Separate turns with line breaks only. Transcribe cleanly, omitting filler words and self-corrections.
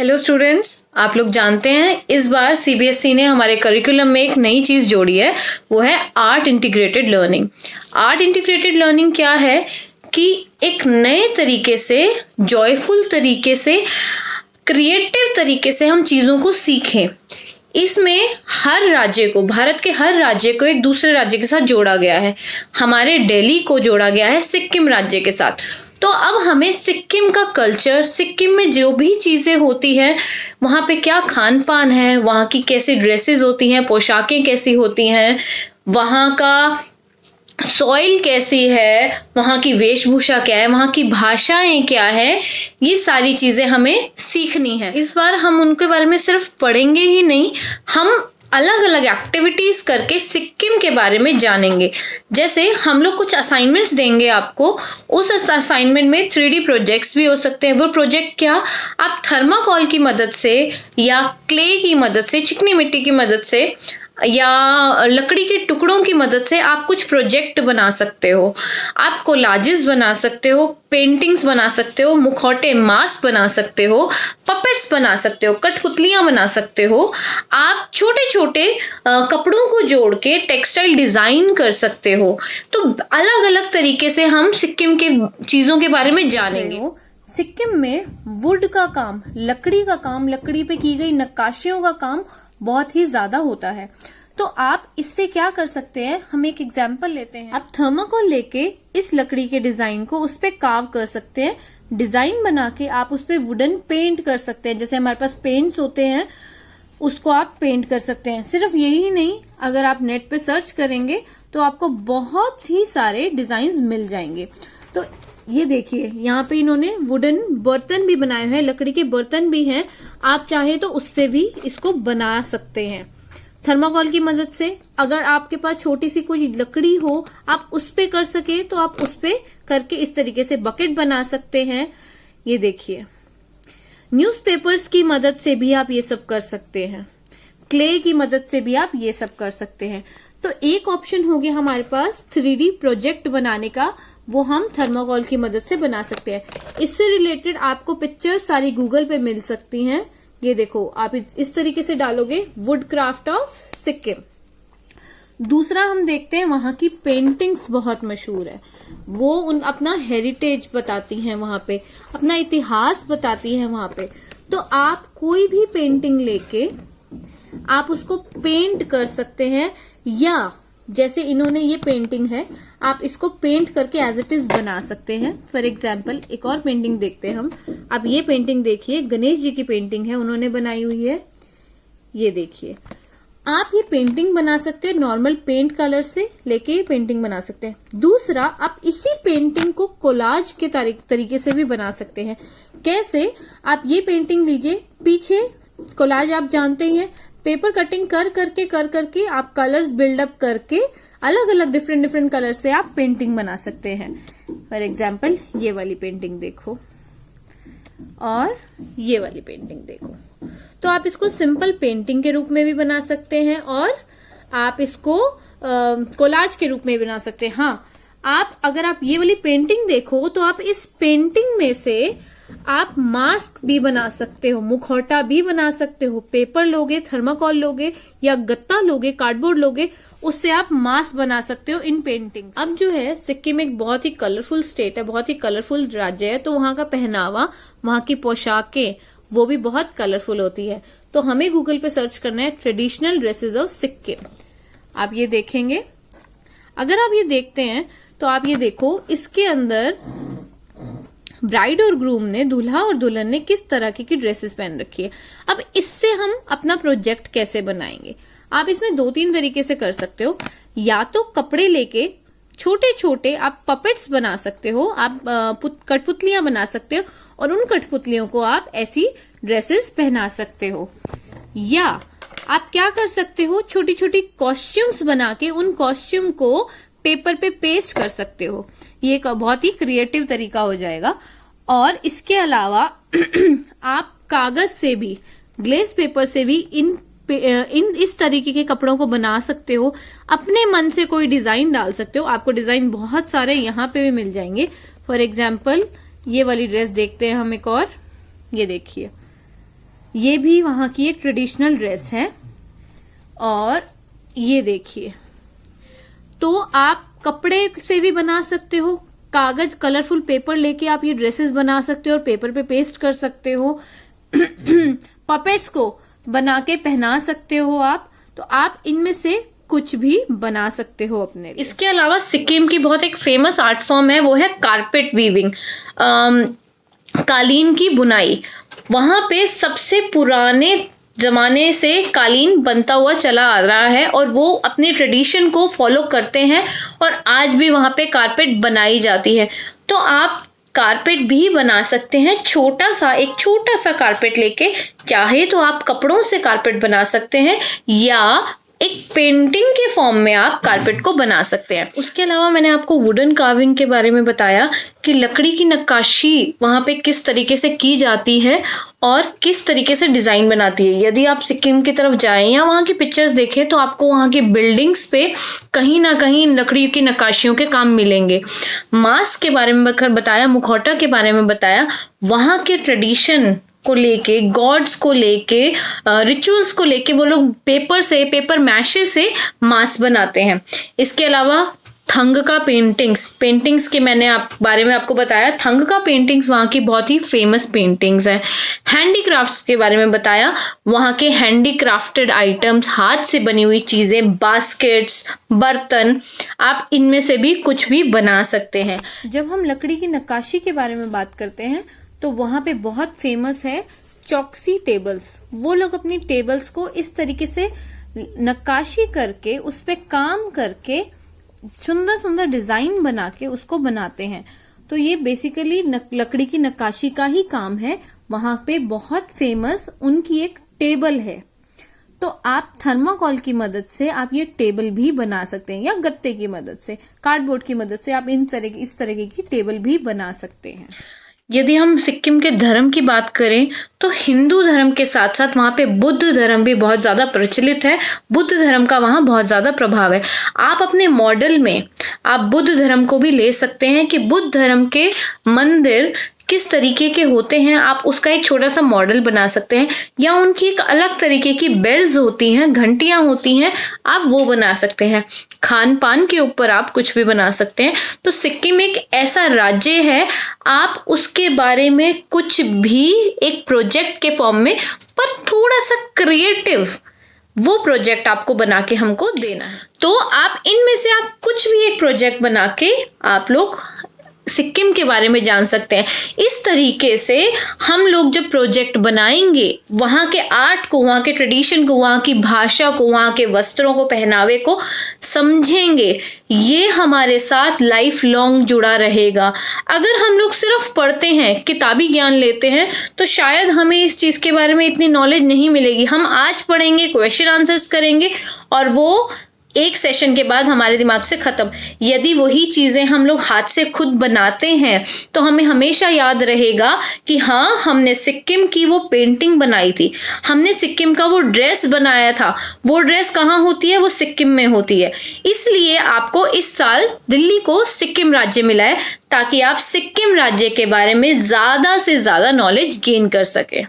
Hello students, आप लोग जानते हैं इस बार सीबीएसई ने हमारे करिकुलम में एक नई चीज़ जोड़ी है, वो है art integrated learning. Art integrated learning क्या है कि एक नए तरीके से, जॉयफुल तरीके से, क्रिएटिव तरीके से हम चीज़ों को सीखें। इसमें हर राज्य को, भारत के हर राज्य को एक दूसरे राज्य के साथ जोड़ा गया है। हमारे दिल्ली को जोड़ा गया है सिक्किम राज्य के साथ। तो अब हमें सिक्किम का कल्चर, सिक्किम में जो भी चीज़ें होती हैं, वहाँ पे क्या खान पान है, वहाँ की कैसी ड्रेसेस होती हैं, पोशाकें कैसी होती हैं, वहाँ का सॉइल कैसी है, वहाँ की वेशभूषा क्या है, वहाँ की भाषाएं क्या है, ये सारी चीज़ें हमें सीखनी है। इस बार हम उनके बारे में सिर्फ पढ़ेंगे ही नहीं, हम अलग अलग एक्टिविटीज़ करके सिक्किम के बारे में जानेंगे। जैसे हम लोग कुछ असाइनमेंट्स देंगे आपको, उस असाइनमेंट में 3D प्रोजेक्ट्स भी हो सकते हैं। वो प्रोजेक्ट क्या, आप थर्माकोल की मदद से या क्ले की मदद से, चिकनी मिट्टी की मदद से या लकड़ी के टुकड़ों की मदद से आप कुछ प्रोजेक्ट बना सकते हो। आप कोलाजेस बना सकते हो, पेंटिंग्स बना सकते हो, मुखौटे मास्क बना सकते हो, पपेट्स बना सकते हो, कठपुतलियां बना सकते हो। आप छोटे छोटे कपड़ों को जोड़ के टेक्सटाइल डिजाइन कर सकते हो। तो अलग अलग तरीके से हम सिक्किम के चीजों के बारे में जानेंगे।
सिक्किम में वुड का काम, लकड़ी का काम, लकड़ी पे की गई नक्काशियों का काम बहुत ही ज्यादा होता है। तो आप इससे क्या कर सकते हैं, हम एक एग्जाम्पल लेते हैं। आप थर्माकोल लेके इस लकड़ी के डिजाइन को उस पे कार्व कर सकते हैं। डिजाइन बना के आप उस पे वुडन पेंट कर सकते हैं। जैसे हमारे पास पेंट्स होते हैं, उसको आप पेंट कर सकते हैं। सिर्फ यही नहीं, अगर आप नेट पे सर्च करेंगे तो आपको बहुत ही सारे डिजाइन मिल जाएंगे। तो ये देखिए, यहाँ पे इन्होंने वुडन बर्तन भी बनाए हैं, लकड़ी के बर्तन भी हैं। आप चाहे तो उससे भी इसको बना सकते हैं थर्माकोल की मदद से। अगर आपके पास छोटी सी कोई लकड़ी हो, आप उस पे कर सके तो आप उस पे करके इस तरीके से बकेट बना सकते हैं। ये देखिए, न्यूज़पेपर्स की मदद से भी आप ये सब कर सकते हैं। क्ले की मदद से भी आप ये सब कर सकते हैं। तो एक ऑप्शन हो गया हमारे पास 3D प्रोजेक्ट बनाने का, वो हम थर्माकोल की मदद से बना सकते हैं। इससे रिलेटेड आपको पिक्चर्स सारी गूगल पे मिल सकती हैं। ये देखो, आप इस तरीके से डालोगे वुड क्राफ्ट ऑफ सिक्किम। दूसरा हम देखते हैं, वहां की पेंटिंग्स बहुत मशहूर है। वो अपना हेरिटेज बताती हैं, वहां पे अपना इतिहास बताती हैं वहां पे। तो आप कोई भी पेंटिंग लेके आप उसको पेंट कर सकते हैं, या जैसे इन्होंने ये पेंटिंग है, आप इसको पेंट करके एज इट इज बना सकते हैं। फॉर एग्जाम्पल एक और पेंटिंग देखते हैं हम। आप ये पेंटिंग देखिए, गणेश जी की पेंटिंग है, उन्होंने बनाई हुई है। ये देखिए, आप ये पेंटिंग बना सकते हैं, नॉर्मल पेंट कलर से लेके पेंटिंग बना सकते हैं। दूसरा, आप इसी पेंटिंग को कोलाज के तरीके से भी बना सकते हैं। कैसे, आप ये पेंटिंग लीजिए, पीछे कोलाज आप जानते ही हैं, पेपर कटिंग कर करके आप कलर्स बिल्डअप करके अलग अलग डिफरेंट कलर से आप पेंटिंग बना सकते हैं। फॉर एग्जाम्पल ये वाली पेंटिंग देखो और ये वाली पेंटिंग देखो। तो आप इसको सिंपल पेंटिंग के रूप में भी बना सकते हैं और आप इसको कोलाज के रूप में भी बना सकते हैं। हाँ, अगर आप ये वाली पेंटिंग देखो तो आप इस पेंटिंग में से आप मास्क भी बना सकते हो, मुखौटा भी बना सकते हो। पेपर लोगे, थर्माकोल लोगे या गत्ता लोगे, कार्डबोर्ड लोगे, उससे आप मास्क बना सकते हो इन पेंटिंग। अब जो है, सिक्किम एक बहुत ही कलरफुल स्टेट है, बहुत ही कलरफुल राज्य है। तो वहाँ का पहनावा, वहाँ की पोशाकें, वो भी बहुत कलरफुल होती है। तो हमें गूगल पे सर्च करना है ट्रेडिशनल ड्रेसेस ऑफ सिक्किम। आप ये देखेंगे, अगर आप ये देखते हैं तो आप ये देखो, इसके अंदर ब्राइड और ग्रूम ने, दूल्हा और दुल्हन ने किस तरह की ड्रेसेस पहन रखी है। अब इससे हम अपना प्रोजेक्ट कैसे बनाएंगे, आप इसमें 2-3 तरीके से कर सकते हो। या तो कपड़े लेके छोटे छोटे आप पपेट्स बना सकते हो, आप कठपुतलियां बना सकते हो और उन कठपुतलियों को आप ऐसी ड्रेसेस पहना सकते हो। या आप क्या कर सकते हो, छोटी छोटी कॉस्ट्यूम्स बना के उन कॉस्ट्यूम को पेपर पे पेस्ट कर सकते हो। ये एक बहुत ही क्रिएटिव तरीका हो जाएगा। और इसके अलावा आप कागज से भी, ग्लेस पेपर से भी इस तरीके के कपड़ों को बना सकते हो। अपने मन से कोई डिजाइन डाल सकते हो। आपको डिजाइन बहुत सारे यहाँ पे भी मिल जाएंगे। फॉर एग्जाम्पल ये वाली ड्रेस देखते हैं हम एक और। ये देखिए, ये भी वहाँ की एक ट्रेडिशनल ड्रेस है। और ये देखिए, तो आप कपड़े से भी बना सकते हो, कागज कलरफुल पेपर लेके आप ये ड्रेसेस बना सकते हो और पेपर पे पेस्ट कर सकते हो। पपेट्स को बना के पहना सकते हो आप। तो आप इनमें से कुछ भी बना सकते हो अपने लिए।
इसके अलावा सिक्किम की बहुत एक फेमस आर्ट फॉर्म है, वो है कारपेट वीविंग, कालीन की बुनाई। वहाँ पे सबसे पुराने जमाने से कालीन बनता हुआ चला आ रहा है और वो अपने ट्रेडिशन को फॉलो करते हैं और आज भी वहाँ पे कारपेट बनाई जाती है। तो आप कारपेट भी बना सकते हैं, एक छोटा सा कारपेट लेके। चाहे तो आप कपड़ों से कारपेट बना सकते हैं या एक पेंटिंग के फॉर्म में आप कारपेट को बना सकते हैं। उसके अलावा मैंने आपको वुडन कार्विंग के बारे में बताया कि लकड़ी की नक्काशी वहाँ पे किस तरीके से की जाती है और किस तरीके से डिज़ाइन बनाती है। यदि आप सिक्किम की तरफ जाएं या वहाँ की पिक्चर्स देखें तो आपको वहाँ की बिल्डिंग्स पे कहीं ना कहीं लकड़ी की नक्काशियों के काम मिलेंगे। मास्क के बारे में बताया, मुखौटा के बारे में बताया, वहाँ के ट्रेडिशन को लेके, गॉड्स को लेके, रिचुअल्स को लेके वो लोग पेपर मैशे से मास्क बनाते हैं। इसके अलावा थंग का पेंटिंग्स के मैंने बारे में आपको बताया। थंग का पेंटिंग्स वहाँ की बहुत ही फेमस पेंटिंग्स हैं। हैंडीक्राफ्ट्स के बारे में बताया, वहाँ के हैंडीक्राफ्टेड आइटम्स, हाथ से बनी हुई चीज़ें, बास्केट्स, बर्तन, आप इनमें से भी कुछ भी बना सकते हैं।
जब हम लकड़ी की नक्काशी के बारे में बात करते हैं तो वहाँ पे बहुत फेमस है चौकसी टेबल्स। वो लोग अपनी टेबल्स को इस तरीके से नक्काशी करके, उस पे काम करके, सुंदर सुंदर डिजाइन बना के उसको बनाते हैं। तो ये बेसिकली लकड़ी की नक्काशी का ही काम है। वहां पे बहुत फेमस उनकी एक टेबल है। तो आप थर्माकोल की मदद से आप ये टेबल भी बना सकते हैं या गत्ते की मदद से, कार्डबोर्ड की मदद से आप इस तरह की टेबल भी बना सकते हैं।
यदि हम सिक्किम के धर्म की बात करें तो हिंदू धर्म के साथ साथ वहाँ पे बुद्ध धर्म भी बहुत ज़्यादा प्रचलित है। बुद्ध धर्म का वहाँ बहुत ज़्यादा प्रभाव है। आप अपने मॉडल में आप बुद्ध धर्म को भी ले सकते हैं कि बुद्ध धर्म के मंदिर किस तरीके के होते हैं, आप उसका एक छोटा सा मॉडल बना सकते हैं। या उनकी एक अलग तरीके की बेल्स होती हैं, घंटियां होती हैं, आप वो बना सकते हैं। खान पान के ऊपर आप कुछ भी बना सकते हैं। तो सिक्किम एक ऐसा राज्य है, आप उसके बारे में कुछ भी एक प्रोजेक्ट के फॉर्म में, पर थोड़ा सा क्रिएटिव वो प्रोजेक्ट आपको बना के हमको देना है। तो आप इनमें से आप कुछ भी एक प्रोजेक्ट बना के आप लोग सिक्किम के बारे में जान सकते हैं। इस तरीके से हम लोग जब प्रोजेक्ट बनाएंगे, वहाँ के आर्ट को, वहाँ के ट्रेडिशन को, वहाँ की भाषा को, वहाँ के वस्त्रों को, पहनावे को समझेंगे, ये हमारे साथ लाइफ लॉन्ग जुड़ा रहेगा। अगर हम लोग सिर्फ पढ़ते हैं, किताबी ज्ञान लेते हैं, तो शायद हमें इस चीज़ के बारे में इतनी नॉलेज नहीं मिलेगी। हम आज पढ़ेंगे, क्वेश्चन आंसर्स करेंगे और वो एक सेशन के बाद हमारे दिमाग से खत्म। यदि वही चीज़ें हम लोग हाथ से खुद बनाते हैं तो हमें हमेशा याद रहेगा कि हाँ, हमने सिक्किम की वो पेंटिंग बनाई थी, हमने सिक्किम का वो ड्रेस बनाया था। वो ड्रेस कहाँ होती है? वो सिक्किम में होती है। इसलिए आपको इस साल दिल्ली को सिक्किम राज्य मिला है ताकि आप सिक्किम राज्य के बारे में ज़्यादा से ज़्यादा नॉलेज गेन कर सकें।